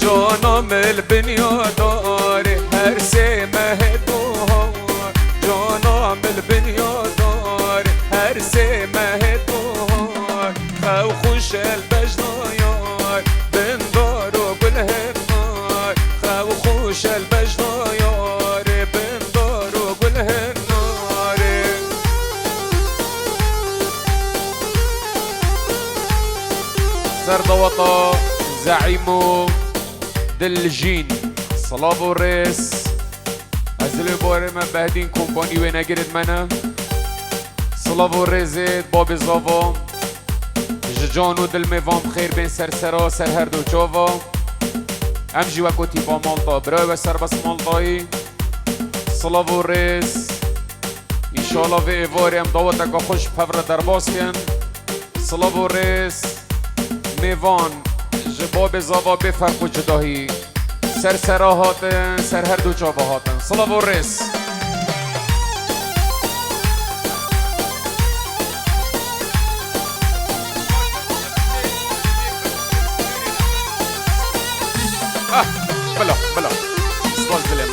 جانم البنیادار هر سه مهدوها جانم البنیادار هر سه مهدوها خو خوش البجنایار بندار و گلهنار خو خوش البجنایار بندار و گلهنار سردوطا زعيمو دلجين صلابو الرئيس ازلو باري من بهدين كومباني وين اجرد منا صلابو الرئيس بابي زافا جانو دل ميفان بخير بين سرسرا سر هر دو چاوا امجي وكو تيبا مالطا براي و سر بس مالطاي صلابو الرئيس ان شاء الله في ايواري ام دعوتك خوش بفور درباس كن صلابو الرئيس ميفان جباب زاوا بفرق و جداهی سر سرا هاتن سر هر دو چاوا هاتن صلاة و رس بلا بلا سواز دلی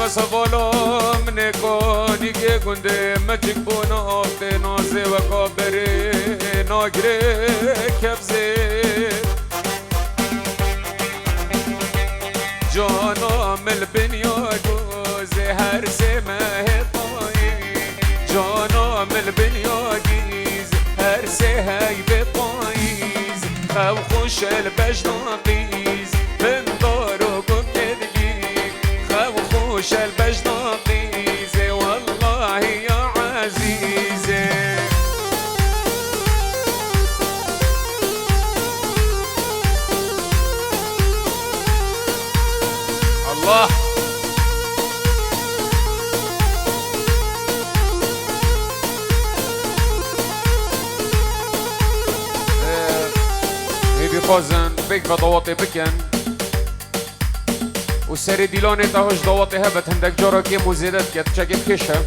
من سوالا من کانی که گنده مچک بونا آفته نازه و کابره ناگره کبزه جانم البنیاگوزه هر سه مه پایی جانم البنیاگیز هر سه هی به پاییز خو خوش البجناقیز بندار و خوش البجناقيزة والله يا عزيزة الله هيدي خوزن بيك بضواطي بكن و سری دیلانه تا هش دواته هبت هندک جارا که موزیدت کت چگه کشه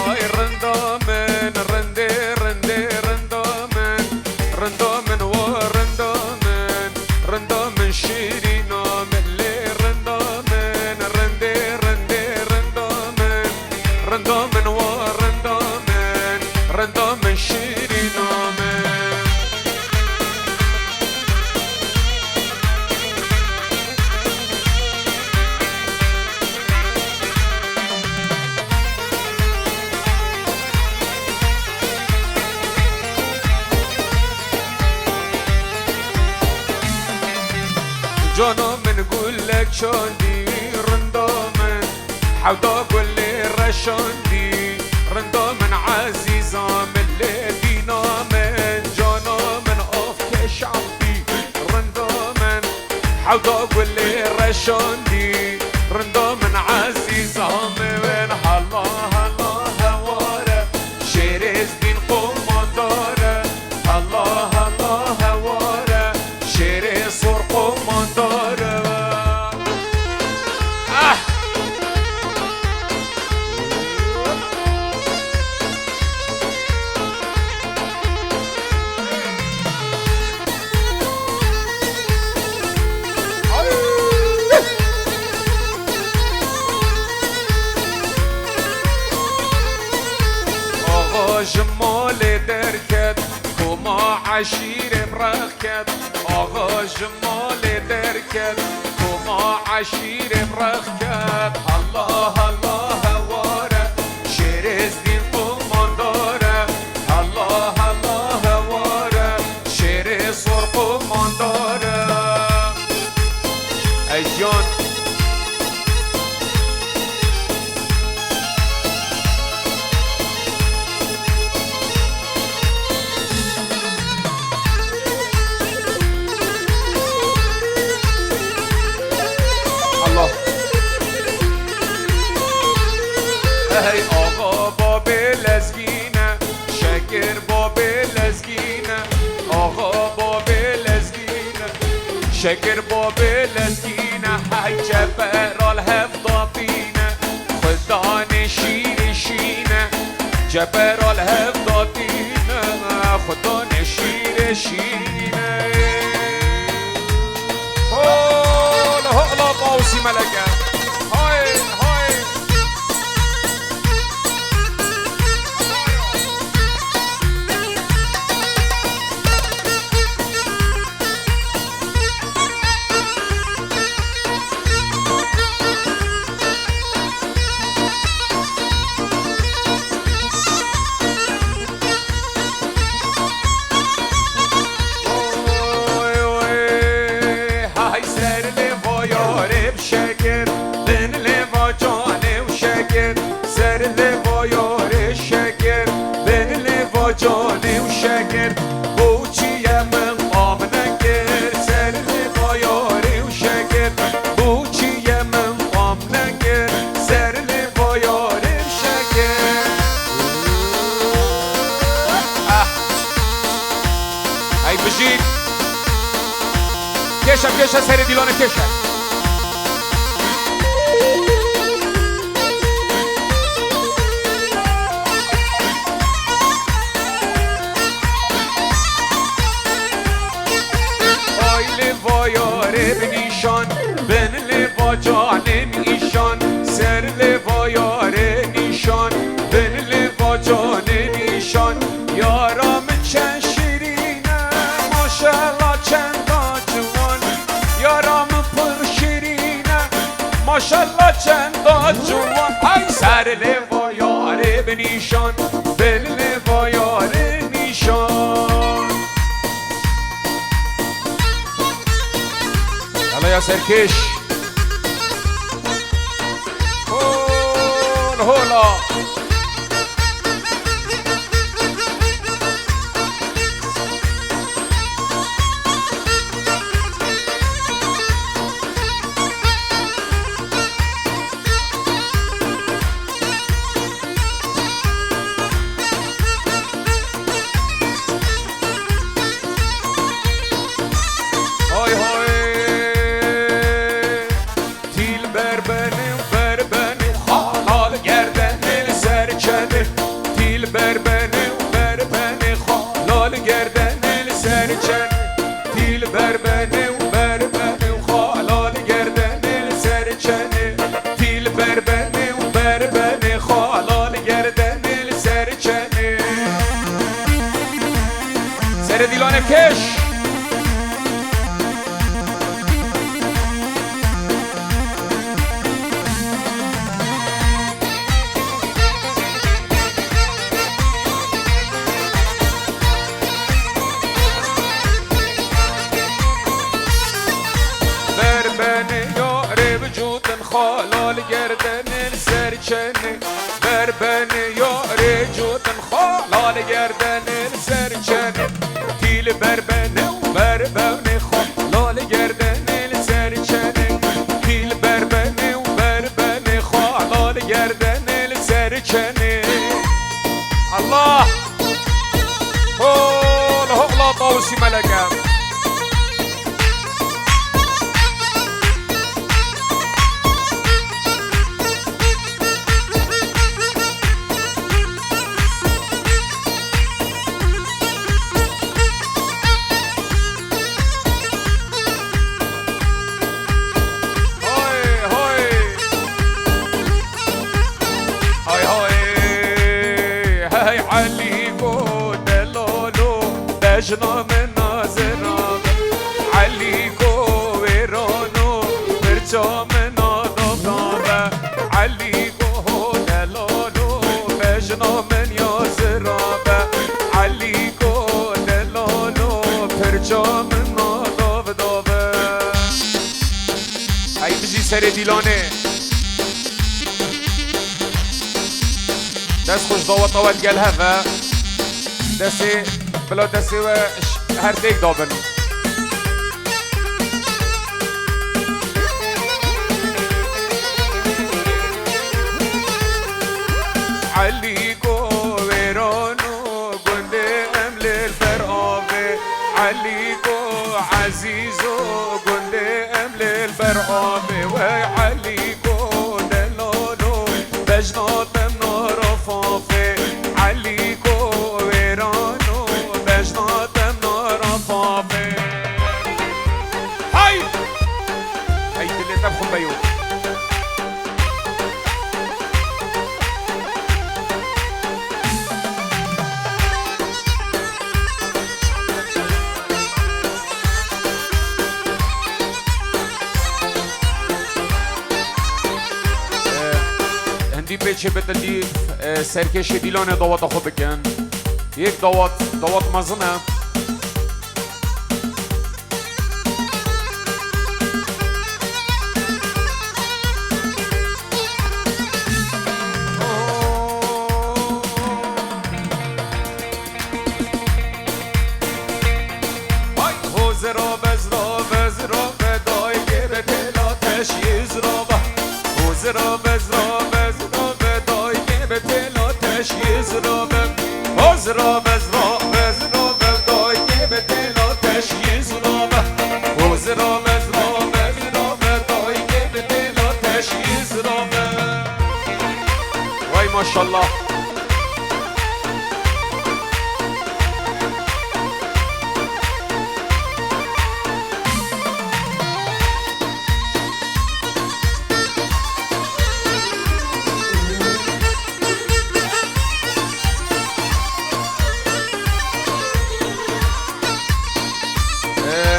آی رندامن رنده رنده رندامن رندامن و رندامن رندامن شیری رندامن و رندامن رندامن شیری نامن جانا من قول لك شاندي رندامن حوضا كل رشاندي رندامن عزيزة من لدينا من جانا من أفك شعبي رندامن حوضا كل رشاندي رندامن عزيزة من هلا هلا هوارة شيرز دين قماندارة هلا هلا هوارة شيرز صور قماندارة جمال دركت كوما عشير برخت آغا جمال دركت كوما عشير برخت الله الله هواره شيرز دين قمانداره الله الله هواره شيرز صور قمانداره ايجان هی آقا باب لزگینه شکر باب لزگینه آقا باب لزگینه شکر باب لزگینه هی جبرال هفضابینه خدا نشیر شینه جبرال هفضابینه خدا نشیر شینه هلا باوسی ملکه های های جاني وشكر بوچي من قام نكر سر لباياري وشكر بوچي من قام نكر سر لباياري وشكر هاي بجيك كيشا سر ديلان كيشا بنیشان بن لوا جانم ایشان سر لوا یار نیشان بن لوا جانم ایشان یارم چند شیرینه ماشالله چند جوان یارم پر شیرینه ماشالله چند جوان ای سر لوا یار بنیشان بن لوا یار نیشان يا سركش هولا ديلان كش بربني يا وجود خالال گردن سرچنه بربني يا وجود خالال گردن سرچنه تیل بربنه و بربنه خالال گردن سرچنه تیل بربنه و بربنه خالال گردن سرچنه الله هلا طاوسي ملكه جنام نازرام علیکو ویرانو برچام نادام علیکو دلالو بجنام نیازرام علیکو دلالو برچام نادام ای بجی سر دیلانه دست خوش ضوط اول قال هذا دسي بلا دسي هر ديك دابن عليكو ويرانو قند أمل البرقافة عليكو عزيزو قند أمل البرقافة وعليكو دلالو بجنات من رفافة عليكو ويرانو بجنات من رفافة هاي اللي تبخل بيوت هندی پیچه بتدی سرکش دیلانه دوات خو بکن یک دوات مزنه زرا بزرا بدای که به تلاتش یزرا زرا بزرا بدای که به تلاتش یزرا زرا بزرا بدای که به تلاتش یزرا زرا بزرا بدای که به تلاتش یزرا وای ماشاءالله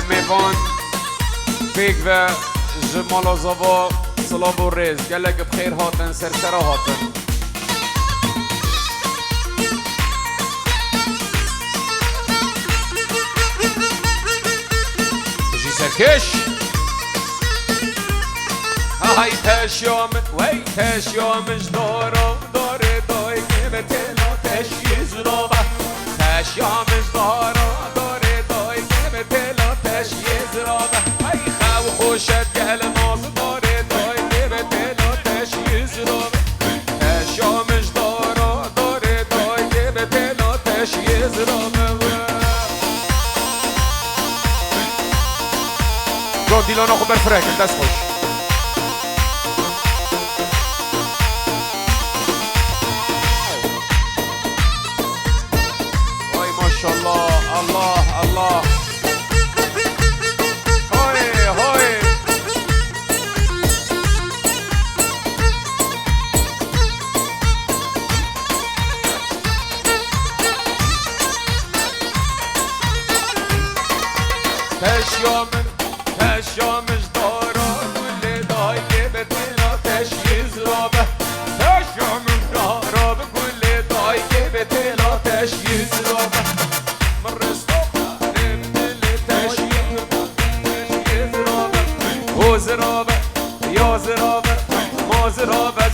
میوان پیک و جمال آزاوا سلام و ریز گلک بخیر هاتن سرسرا هاتن بجی سرکش های تشیامش داره دای که به تلاتش یزرا تشیامش داره دای که به تلاتش یزرا ای خو خوشت گل ناز داره دای که به تلاتش یزرا تشیامش داره دای که به تلاتش یزرا جو دیلانا خو برفرک دست خوش الله الله هاي تشیامش دارا کل دای که به تلاتش یزرابه تشیامش دارا به کل دای که به تلاتش یزرابه زرابه یا زرابه ما زرابه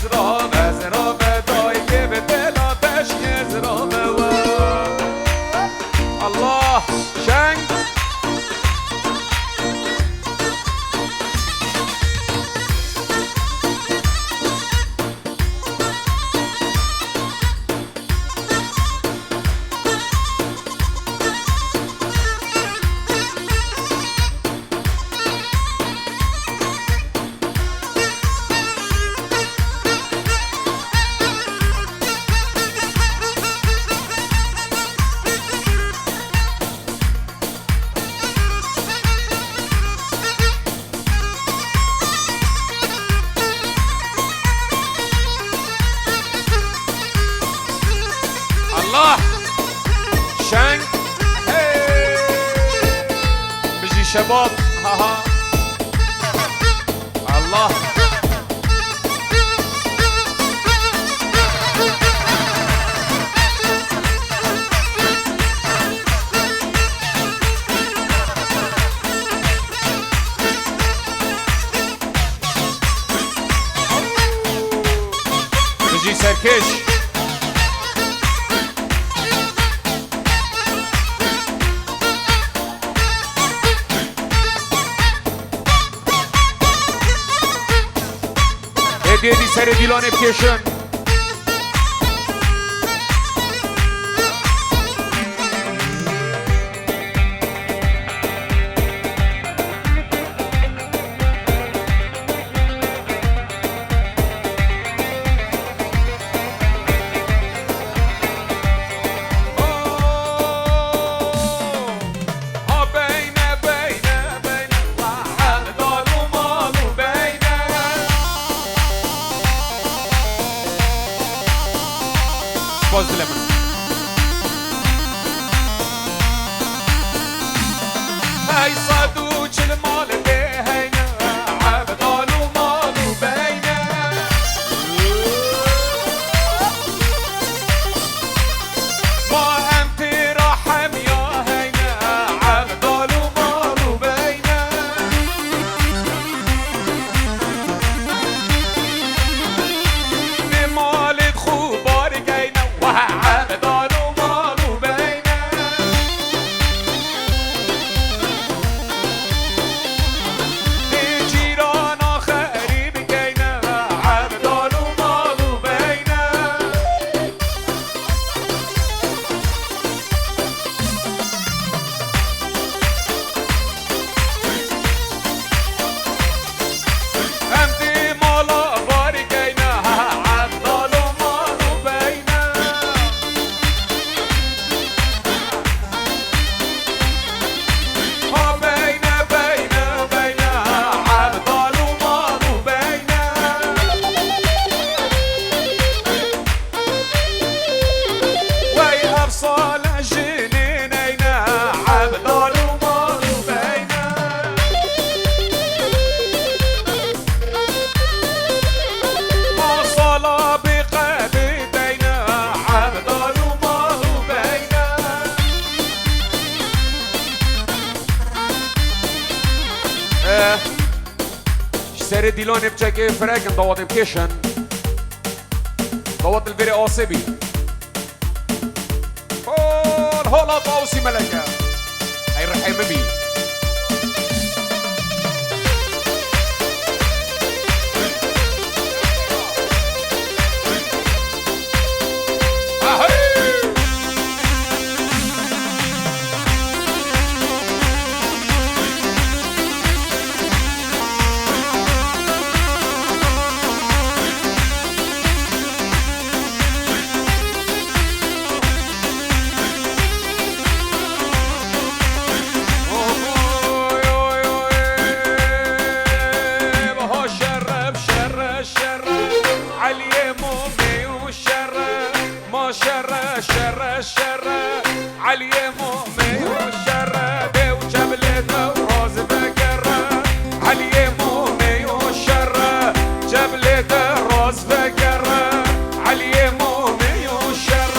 دای که به تلاتش زرابه الله شنگ الله شنگ بجي شباب ها الله بجي سركش دیدی سر دیلان بکشن باز دلمن هاي صادوج المال بهينا عبدال ومال وبينا ما أنت رحم يا هينا عبدال ومال وبينا بمال خوبار جينا وعبدال ومال وبينا بجيرانا خريب جينا عبدال ومال وبينا أمدي مالا باركينا عبدال ومال وبينا بينا بينا بينا عبدال ومال وبينا ويهب صالح جنينينا عبدال ومال وبينا ما صلى بقبيتينا عبدال ومال وبينا اشتري ديلون بشكل فراكن ضوط بكيشن ضوط الفيري عصبي هولا طاوسي ملكة هاي رحي مبي شر علي مؤمن وشر دو جبلته وراز فقره علي مؤمن وشر جبلته راز فقره علي مؤمن وشر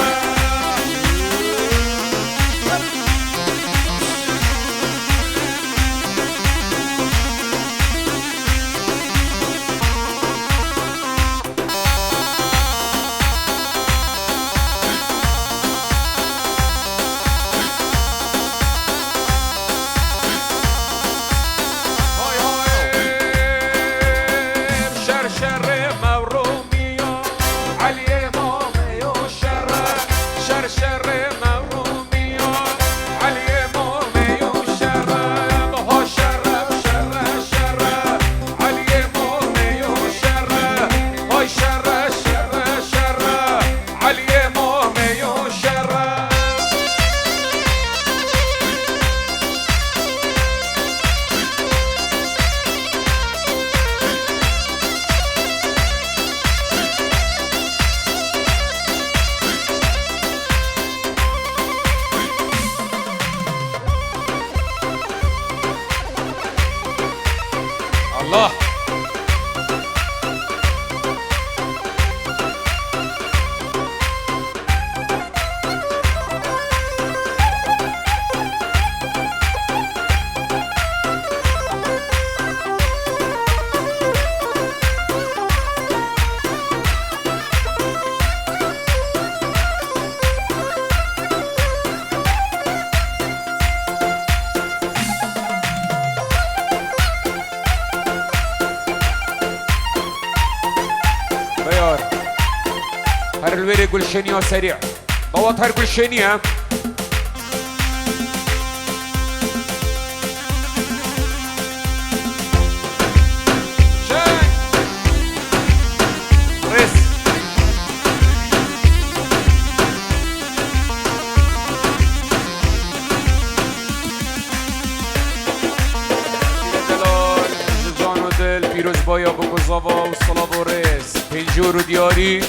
الله هر الويري قلشيني سريع ضوط هر قلشيني ها ريس دل پیروز بایا بگذاوا و صلاب و رس پنجور و دیاری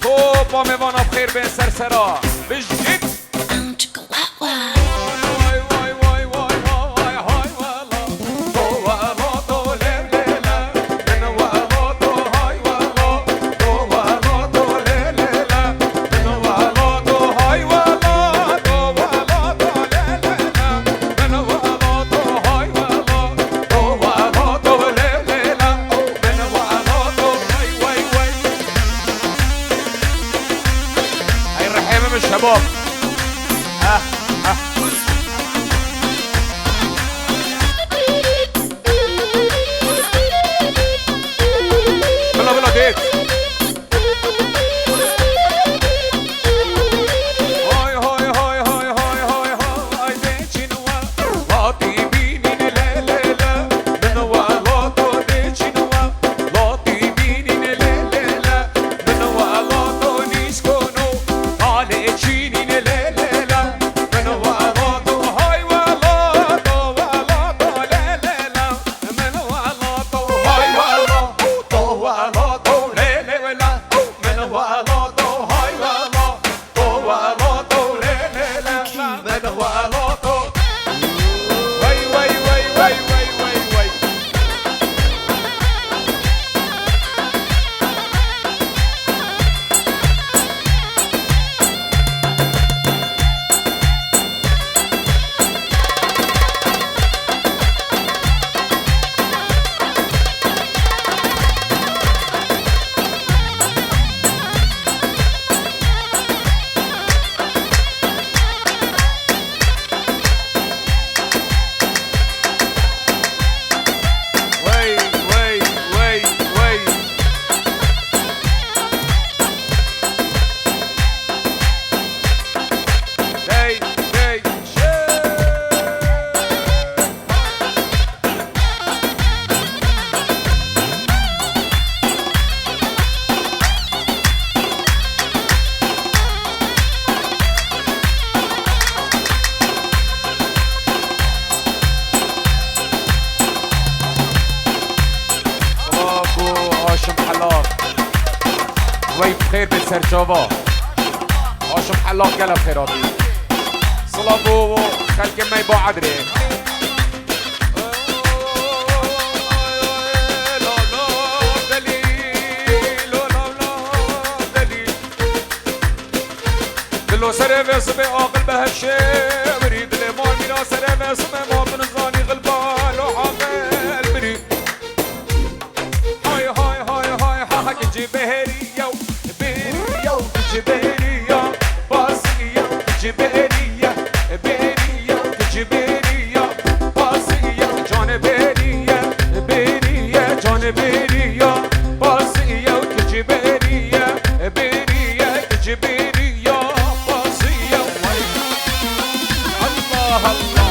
توبا میوانا بخیر بین سرسرا بجید شباب بلا بلا ديت هاي هاي هاي هاي هاي هاي هاي ديتشنوا لاطي بينين لا لا لا منوا لاطو ديتشنوا لاطي بينين لا لا لا منوا لاطو نيسكونو على تشينين لا لا لا منوا لاطو هاي ولاطو ولاطو لا لا لا منوا لاطو هاي ولاطو ولاطو لا لا لا منوا لاطو هاي ولاطو ولاطو لا لا لا منوا لاطو وي وي وي وي وي وي وي وي بخير بسر جاوا هاشم حلاق قلب خيراتي صلابو خلق ما يبا عدري دلو سر واسمه عاقل بهالشي بريد الامام مينا سر واسمه ما بنزاني غلبان وعاقل بريد هاي هاي هاي هاي حق جبهرية برية جبهرية باسية جبهرية برية جبهرية باسية جان برية برية جان برية باسية جبهرية برية جبهرية باسية الله الله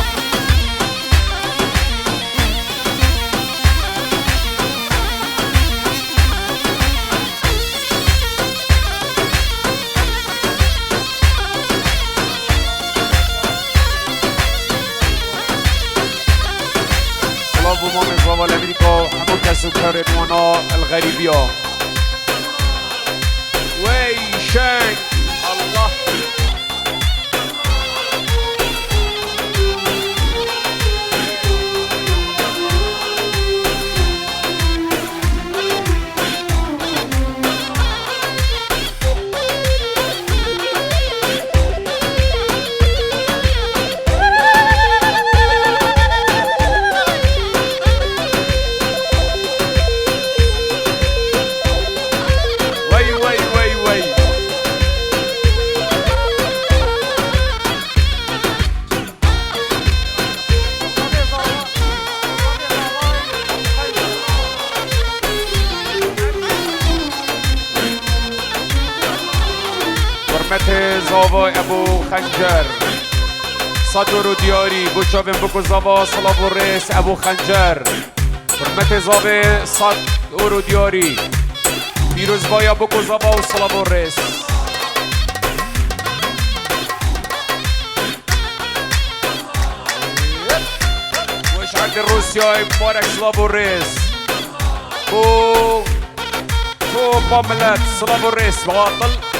صلابو مامي بابا الامريكا وحمو كسو كارنوانا الغريبية وي شانك الله حرمت زاوا ابو خنجر صدر و دیاری بوچاوین بکو زاوا صلاف و ریس ابو خنجر حرمت زاوا صدر و دیاری پیروز بایا بکو زاوا و صلاف و ریس وشعك الروسيا مبارك صلاف و ریس تو باملت صلاف و ریس باطل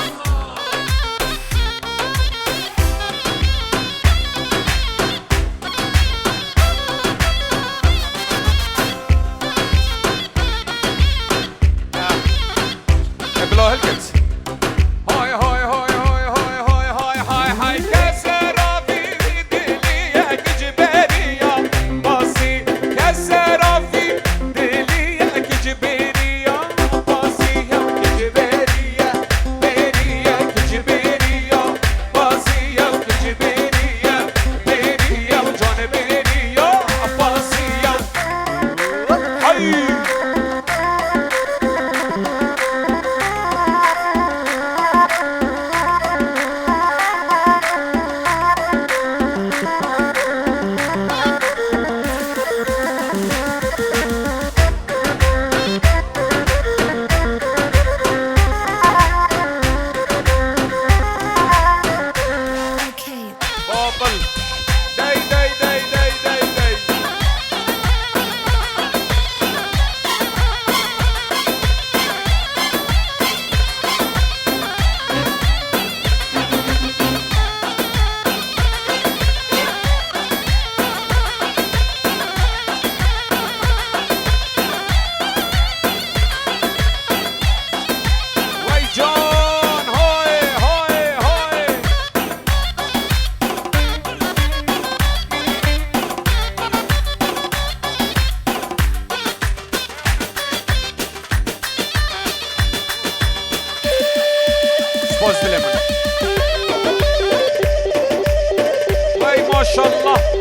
سبوز دلمن وای ما شاء الله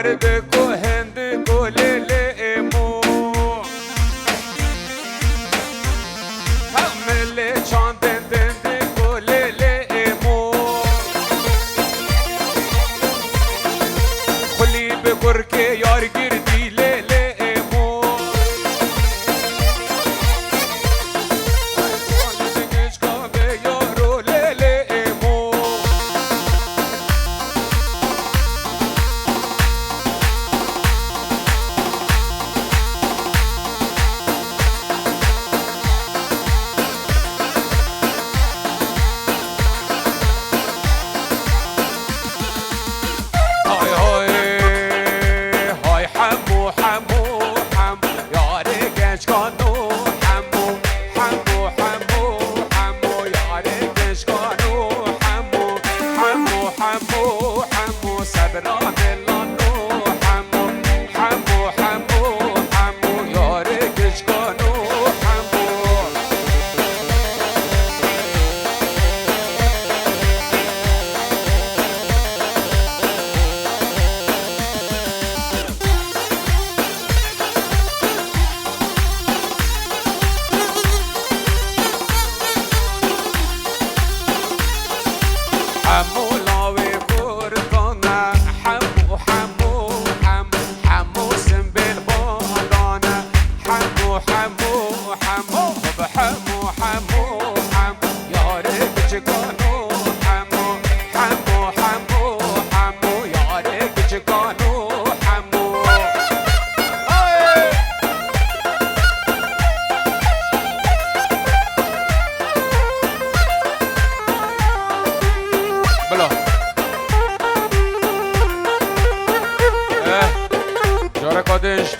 عربكو هندكو للإيمو هملي چان دندكو للإيمو خلي بقركي يار گردي للإيمو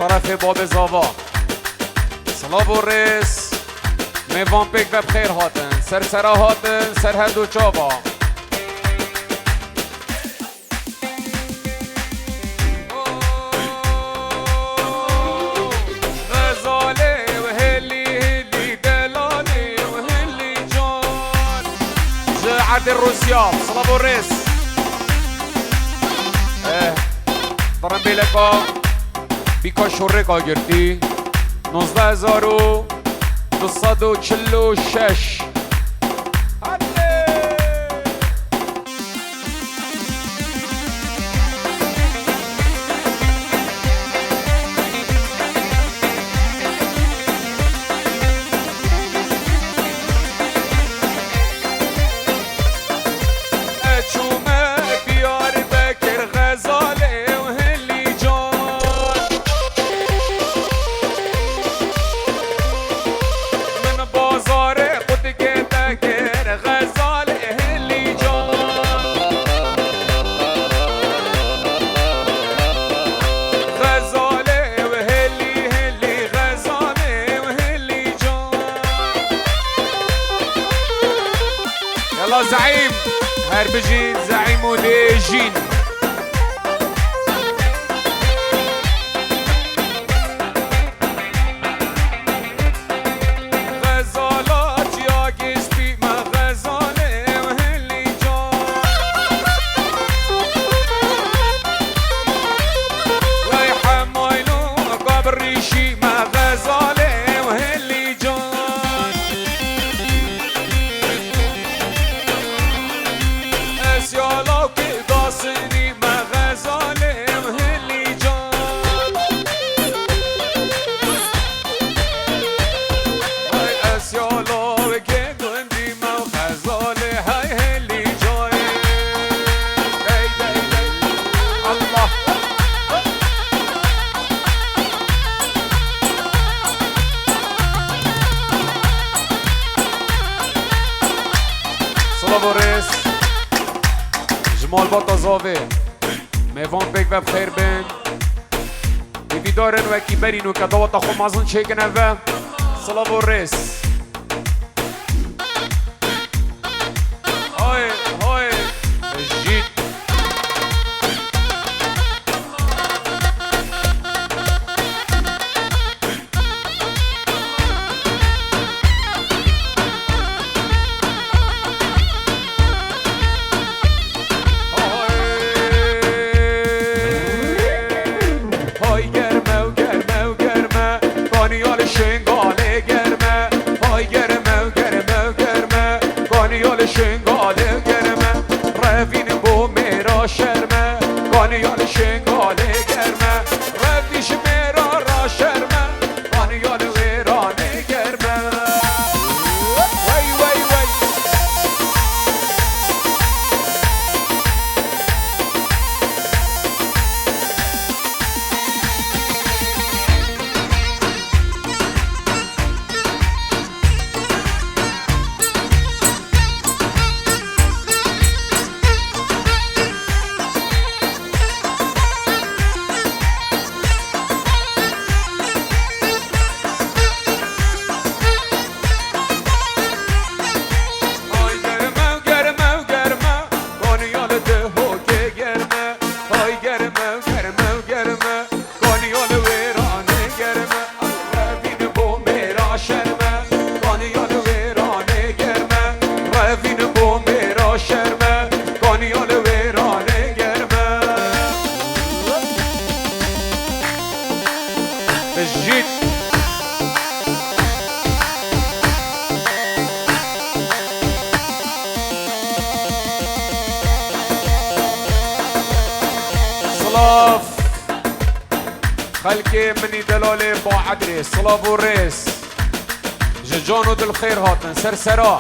طرف باب زاوا سلام و ریس میوان پیک و بخیر هاتن سرسرا هاتن سر هر دو چاوا غزاله و هلی هلی دلاله و هلی جان جعد الروسيا سلام و ریس ضرب لكم بیکا شرکا گرتی 19246 زعيم هربجي زعيم وديجين غزالات يا قشبي ما غزالي وهلي جان رايحة مايلو قبر ريشي ما غزالي وهلي جان اسيالو كداسني ما غزالي وهلي جان هاي اسيالو كدندي ما غزالي هاي هلي جان داي داي داي الله صلابوريس جمال باتا زاوه میوان بگ و بخیر بین بیبی دارن و اکی برین و کداوتا خو مازن چکنه و صلاف و ریس های های جید شنگاله گرمه روین بو میرا شرمه بانیال شنگاله گرمه رویش میرا را شرمه بانیال ویرانه گرمه وی وی وی جيت صلاف خلكي مني دلالي با عدري صلاف والريس ججانو دل خير هاتن سرسرا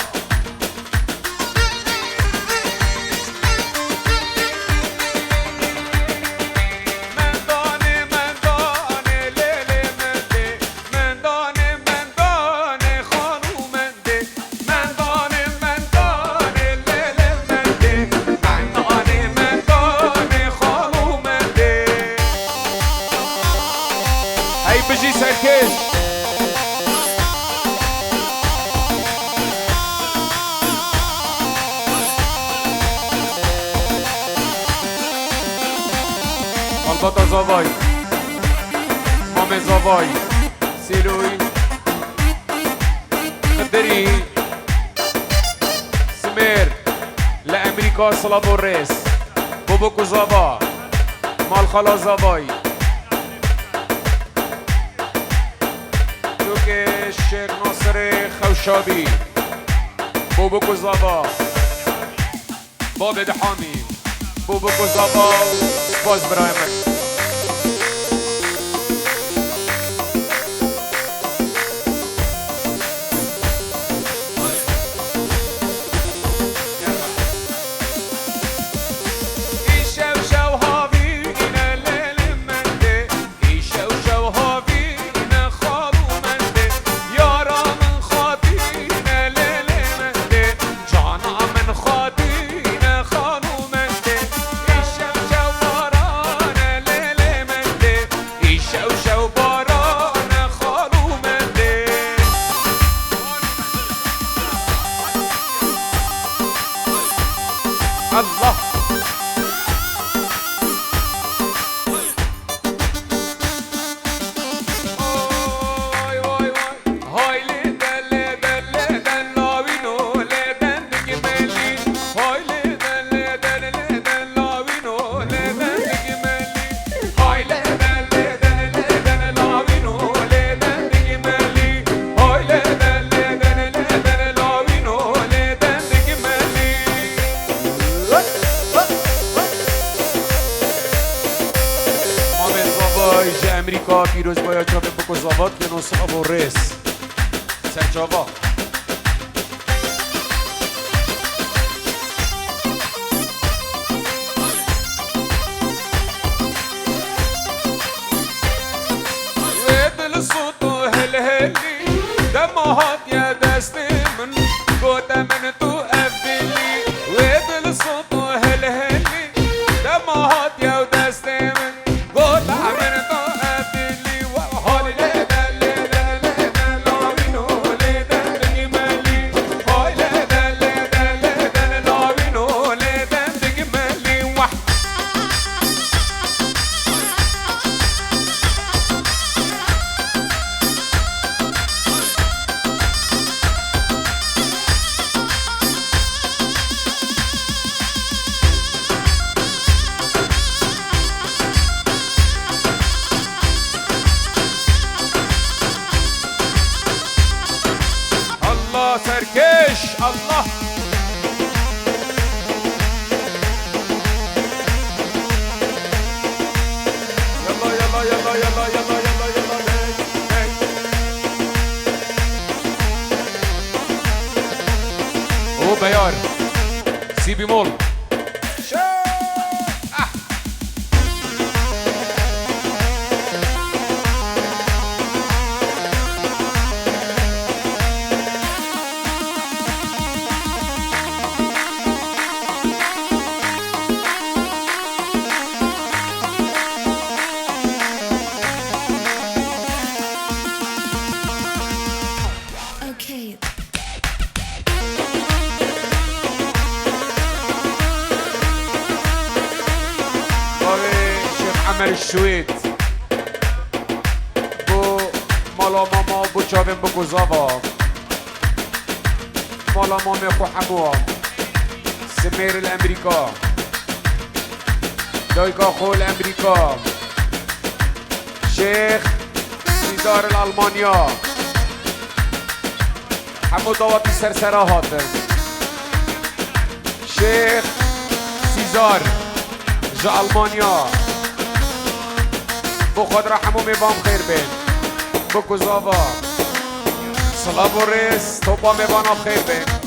بجي سركش البطة زواي مامي زواي سيلوي قدري سمير لأمريكا صلاب الرئيس بوبوكو زوا مال خلا زواي سرکش شیخ ناصر خوشابی بوبو کوزابا باب دحامی بوبو کوزابا باز برای من الله امریکا پیروز باید چاپ بکوزاوات که نصاب و رس سرچاوا دل صوت و هل هلی دماهات یا دست من گوته من تو افدلی دل صوت و هل هلی دماهات یا دست من گوته من تو سرکش الله يلا يلا يلا يلا يلا يلا يلا او بيار سي بيمول الشويت بو مالا ماما بو چاوین بو گزاوا مالا مامی خو حموا سمير الامريكا دايكا خو الامريكا شيخ سيزار الالمانيا حمو داوات سرسرا هاتن شيخ سيزار جا المانيا بو خود رحمو میبام خیر بین بو کزاوا صلاة و رس تو با میبانا خیر بین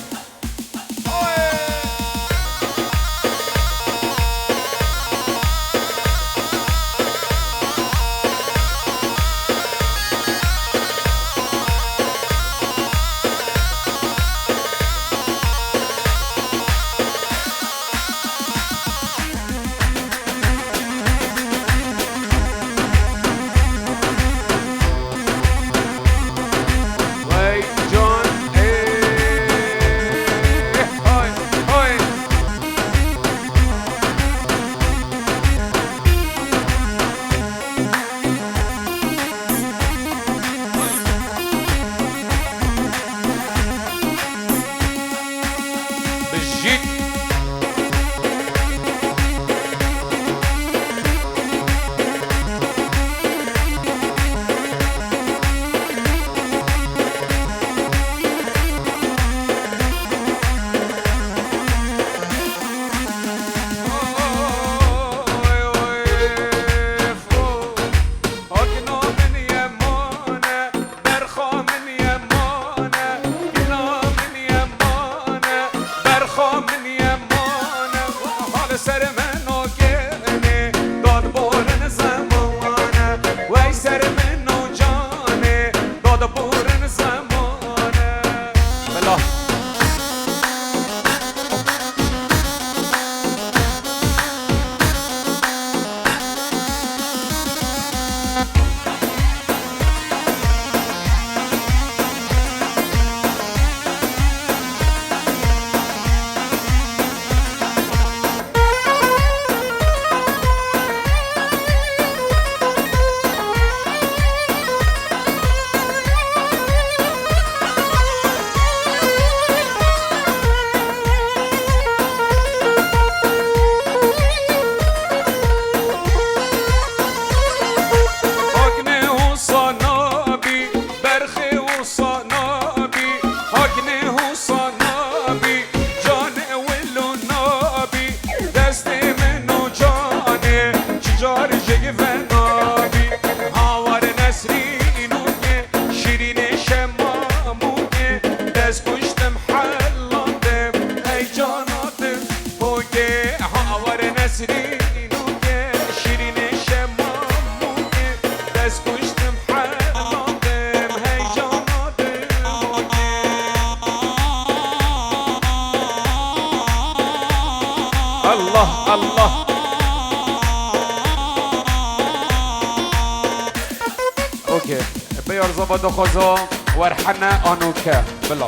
زبا دخوزا ورحنا آنوكا بلا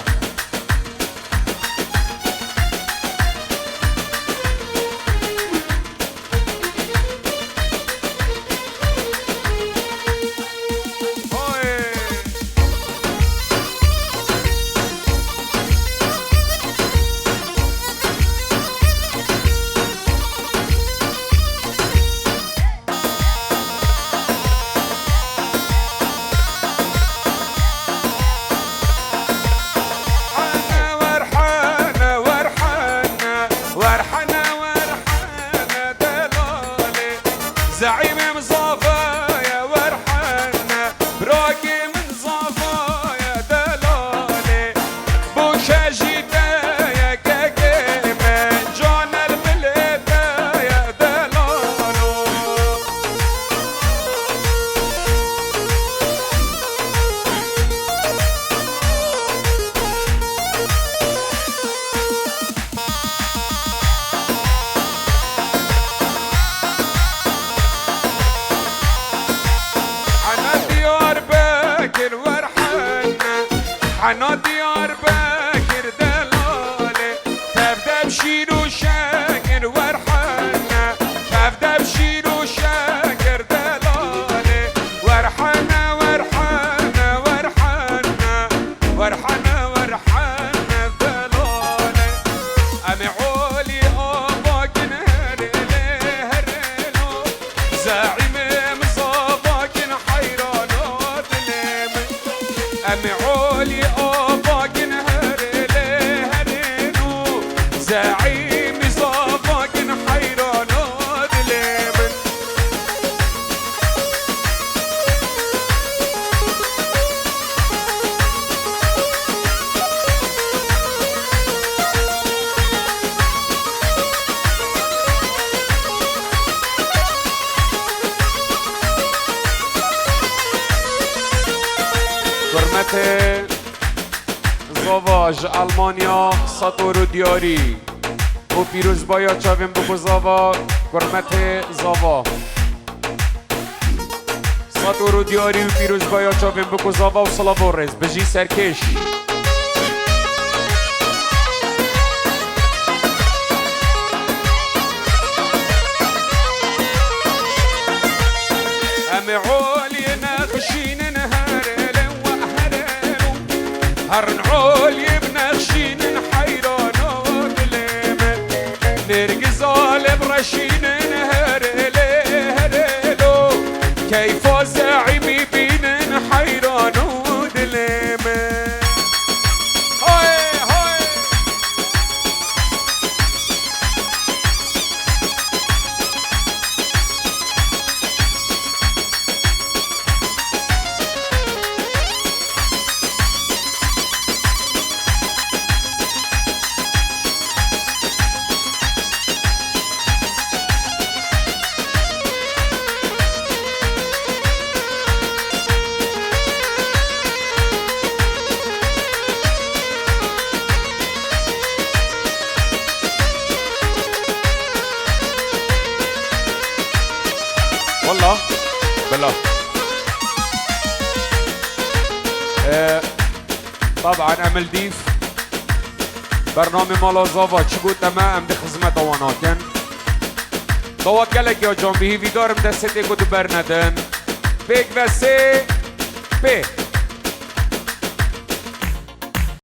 زعيم مصافايا ورحنا براقي من صافايا دلالي بوشا جيتايا كاكيما جانا البلدايا دلالو حنا ديار باكر دلالي تبدا بشير وشاكر ورحنا تبدا بشير وشاكر دلالي ورحنا ورحنا ورحنا ورحنا ورحنا دلالي امي عولي اباك نهر هرلو زعيم مصاباك حيرانو دلمي امي عولي زعيم صافاك حيران دليمن حرمت زواج ألمانيا ساتور دیاری و پیروز بایا چاویم بکو زاوا کرمت زاوا ساتور دیاری و پیروز بایا چاویم بکو زاوا و صلاو رز بجی سرکش ام عولي نخشين نهرلو وهرلو هرن عولي بنخشين حيرانو دليمن نرقز على برشين هرلو كيف زعيمي بين حيرانو دليمن هاي هاي والله بالله طبعا امل ديف برنامج مالا زاوا چگو تمام ده خدمت واناکن توکلک یا جان بهی ویدارم دسته کو تو برندن بگ و سه